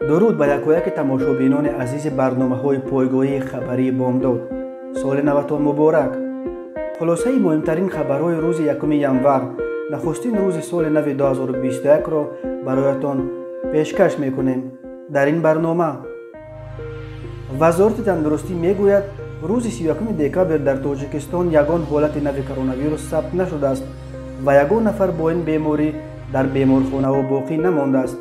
درود به یکایک تماشابینان عزیز برنامه‌های پایگاهی خبری بامداد. سال نوتان مبارک. خلاصه مهمترین خبرهای روز یکم ینور، نخستین روز سال نو 2021 را برایتان پیشکش می‌کنیم. در این برنامه وزارت تندرستی میگوید روز 31 دکامبر در تاجیکستان یگان حالت نو کرونا ویروس ثبت نشده است و یگان نفر با این بیماری در بیمارخانه و باقی نمانده است.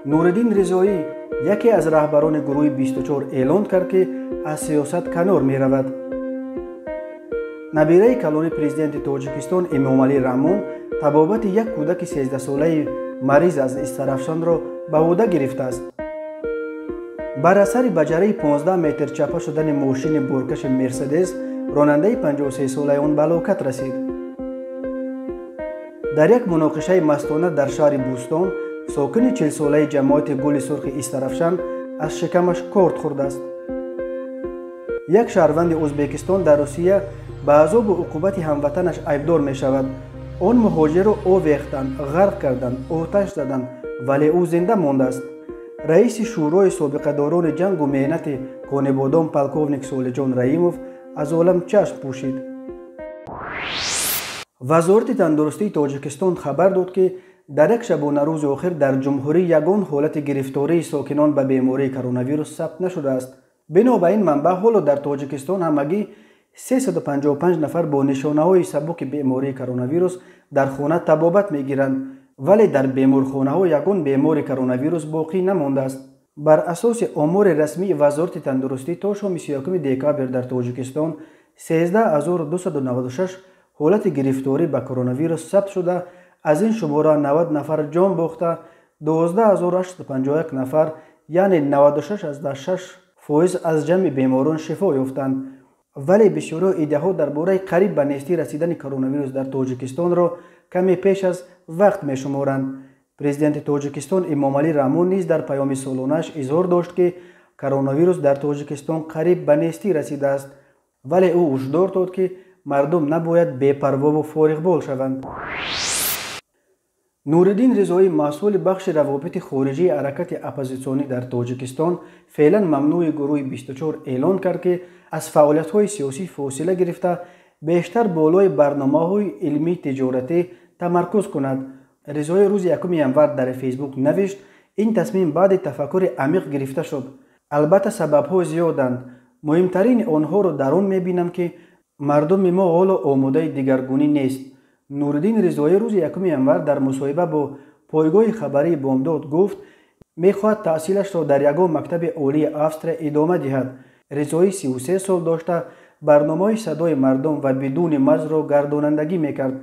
نورالدین رضایی یکی از رهبران گروه 24 اعلان کرد که از سیاست کنار می رود. نبیره کلانی پرزیدنت تاجیکستان امامعلی رحمون طبابت یک کودک 13 ساله مریض از استرافشان را به عهده گرفته است. بر اثر بجره 15 متر چپه شدن ماشین بارکش مرسدس، راننده 53 ساله آن به هلاکت رسید. در یک مناقشه مستانه در شهر بوستان، ساکن 40 ساله جماعت گل سرخ استرافشان از شکمش کارد خورده است. یک شهروند ازبکستان در روسیه به عذاب و عقوبت هموطنش عیبدار می شود. آن مهاجر را آویختند، غرق کردند، آتش زدند، ولی او زنده مانده است. رئیس شورای سابقه داران جنگ و مهنت کانبادان پلکوونیک سولجان رحیموف از عالم چشم پوشید. وزارت تندرستی تاجیکستان خبر داد که در یک شبانه روز آخر در جمهوری یگان حالت گرفتاری ساکنان به بیماری کرونا ویروس ثبت نشده است. بنابراین منبع حالا در تاجیکستان همگی 355 نفر با نشانه‌های سبک بیماری کرونا ویروس در خانه طبابت می‌گیرند، ولی در بیمارخانه‌ها یگان بیماری کرونا ویروس باقی نمانده است. بر اساس آمار رسمی وزارت تندرستی تا شام 31 دکامبر در تاجیکستان 13296 حالت گرفتاری به کرونا ویروس ثبت شده. از این شماره 90 نفر جان باخته، 12851 نفر یعنی 96.6% از جمع بیماران شفا یافتند. ولی بسیاری ایده‌ها درباره قریب به نیستی رسیدن کرونا ویروس در تاجیکستان را کمی پیش از وقت می شمارند. پرزیدنت تاجیکستان امامعلی رحمون نیز در پیام سالانه‌اش اظهار داشت که کرونا ویروس در تاجیکستان قریب به نیستی رسیده است، ولی او هشدار داد که مردم نباید بی‌پروا و فارغ‌بال شوند. نورالدین رضایی مسئول بخش روابط خارجی حرکت اپوزیسیونی در تاجیکستان فعلا ممنوع گروه 24 اعلان کرد که از فعالیت‌های سیاسی فاصله گرفته بیشتر بالای برنامه‌های علمی تجارتی تمرکز کند. رضایی روز 1 ینور در فیسبوک نوشت این تصمیم بعد تفکر عمیق گرفته شد. البته سبب‌ها زیادند. مهمترین آنها را در آن می‌بینم که مردم ما حالا آماده دیگرگونی نیست. نورالدین رضایی روز 1 ینور در مصاحبه با پایگاه خبری بامداد گفت می‌خواهد تحصیلش را در یگان مکتب عالی افسر ادامه دهد. رضایی 33 سال داشته برنامه صدای مردم و بدون مرز را گردانندگی می‌کرد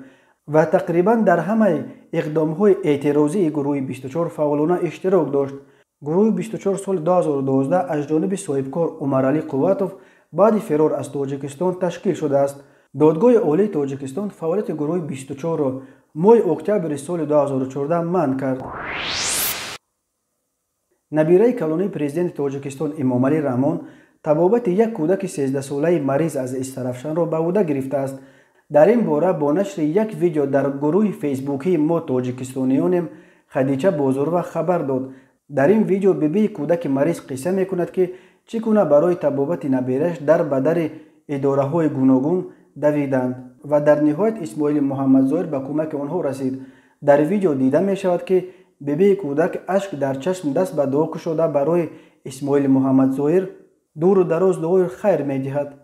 و تقریباً در همه اقدام‌های اعتراضی گروه 24 فعالانه اشتراک داشت. گروه 24 سال 2012 از جانب صاحبکار عمرعلی قوتوف بعد فرار از تاجیکستان تشکیل شده است. دادگاه عالی تاجیکستان فعالیت گروه 24 را ماه اکتبر سال 2014 منع کرد. نبیره کلانی پرزیدنت تاجیکستان امامعلی رحمون طبابت یک کودک 13 ساله مریض از استرافشان را به عهده گرفته است. در این باره با نشر یک ویدیو در گروه فیسبوکی ما تاجیکستانیانیم خدیجه بازروا خبر داد. در این ویدیو بیبی کودک مریض قصه میکند که چگونه برای طبابت نبیرش در بدر اداره‌های گوناگون دویدند و در نهایت اسماعیل محمد ظاهر به کمک آنها رسید. در ویدیو دیده می شود که بیبی کودک اشک در چشم دست به دعا کشیده برای اسماعیل محمد ظاهر دور و دراز دعای خیر می دهد.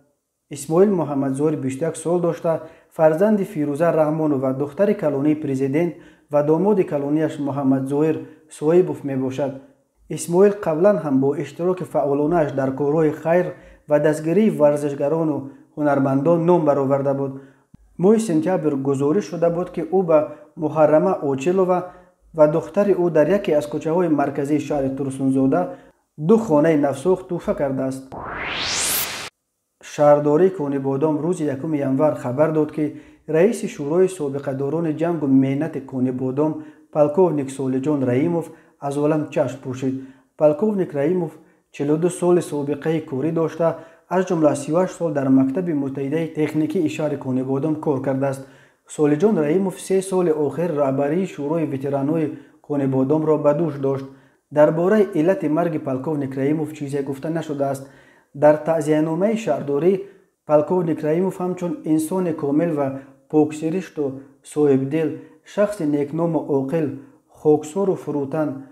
اسماعیل محمد ظاهر 21 سال داشته، فرزند فیروزه رحمان و دختر کلانی پرزیدنت و داماد کلانیش محمد ظاهر صاحبوف می باشد. اسماعیل قبلا هم با اشتراک فعالانش در کارهای خیر و دستگیری ورزشگران و هنرمندان نام برآورده بود. ماه سپتامبر گزارش شده بود که او به محرمه اوچلووا و دختر او در یکی از کوچه‌های مرکزی شهر ترسونزاده 2 خانه نفساخت تحفه کرده است. شهرداری کانبادان روز 1 ینور خبر داد که رئیس شورای سابقه داران جنگ و مهنت کانبادان پلکوونیک سولجان رحیموف از عالم چشم پوشید. پلکوونیک رحیموف 42 سال سابقه کاری داشته، از جمله 38 سال در مکتب متحده تکنیکی شهر کانبادان کار کرده است. سولجان رحیموف 3 سال آخر رهبری شورای وتران‌های کانبادان را به دوش داشت. درباره علت مرگ پالکوونیک رحیموف چیزی گفته نشده است. در تعزیه‌نامه شهرداری پالکوونیک رحیموف همچون انسان کامل و پاکسرشت و صاحبدل، شخص نیکنام و عاقل، خاکسار و فروتن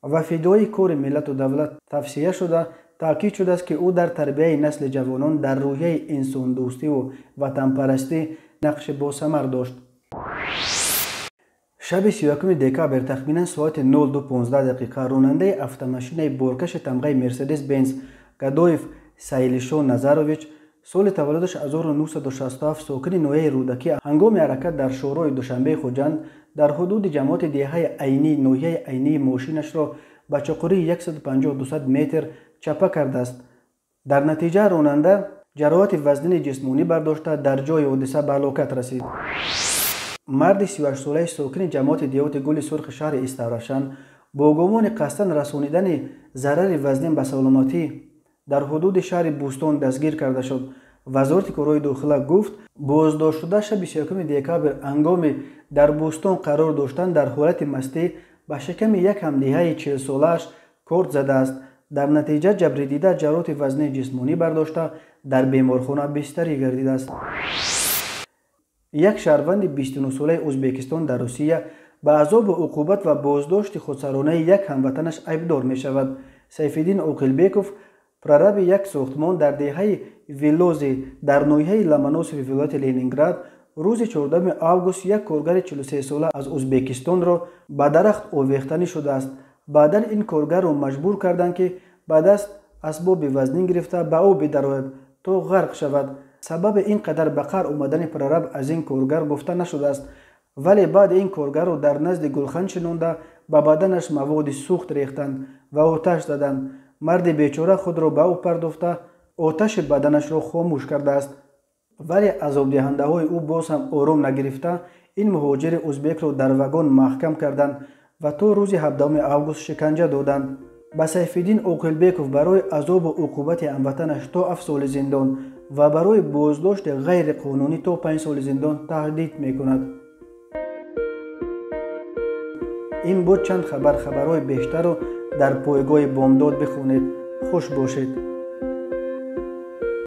و فدای کار ملت و دولت توصیه شده. تاکید شده است که او در تربیت نسل جوانان در روحیه انسان دوستی و وطن پرستی نقش باثمر داشت. شب 31 دکامبر تقریباً ساعت 02:15 راننده автомاشین بارکش تمغه مرسدس بنز گادویف سایلیشون نظرویچ سال تولدش 1967 ساکن نوحه رودکی هنگام حرکت در شورای دوشنبه خوجند در حدود جماعت دهه عینی نوحه عینی ماشینش را به چقوری 150-200 متر چپه کرده است. در نتیجه راننده جراحت وزن جسمانی برداشته در جای حادثه به هلاکت رسید. مرد 38 ساله ساکن جماعت دیوت گل سرخ شهر استرافشان با گمان قصداً رسانیدن ضرر وزن به سلامتی در حدود شهر بوستون دستگیر کرده شد. وزارت کارهای داخله گفت بازداشت شده شب 21 دکامبر هنگام در بوستون قرار داشتن در حالت مستی به شکم یک همدیهه 40 ساله‌اش کارت زده است. در نتیجه جبر دیده جراحت وزن جسمانی برداشته در بیمارخانه بستری گردیده است. یک شهروند 29 ساله ازبکستان در روسیه به عذاب و عقوبت و بازداشت خودسرانه یک هموطنش عیبدار می شود. سیفالدین عاقلبیکوف پررب یک ساختمان در دهه ویلوزی در نوحه لومونوسوف ولایت لنینگراد روز 14 آگوست یک کارگر 43 ساله از ازبکستان را به درخت آویختنی شده است. بعدا این کارگر را مجبور کردند که به دست اسباب وزنی گرفته به او بدراید تا غرق شود. سبب اینقدر به قهر آمدن پررب از این کارگر گفته نشده است، ولی بعد این کارگر را در نزد گلخن شنانده به بدنش مواد سوخت ریختند و آتش زدند. مرد بیچاره خود را به او پرداخته آتش بدنش را خاموش کرده است، ولی عذاب دهنده های او باز هم آرام نگرفته این مهاجر ازبک را در وگان محکم کردند و تا روز 17 آگوست شکنجه دادند. به سیفالدین عاقلبیکوف برای عذاب و عقوبت هموطنش تا 7 سال زندان و برای بازداشت غیر قانونی تا 5 سال زندان تهدید می کند. این بود چند خبرهای بیشتر رو در پایگاه بامداد بخونید. خوش باشید.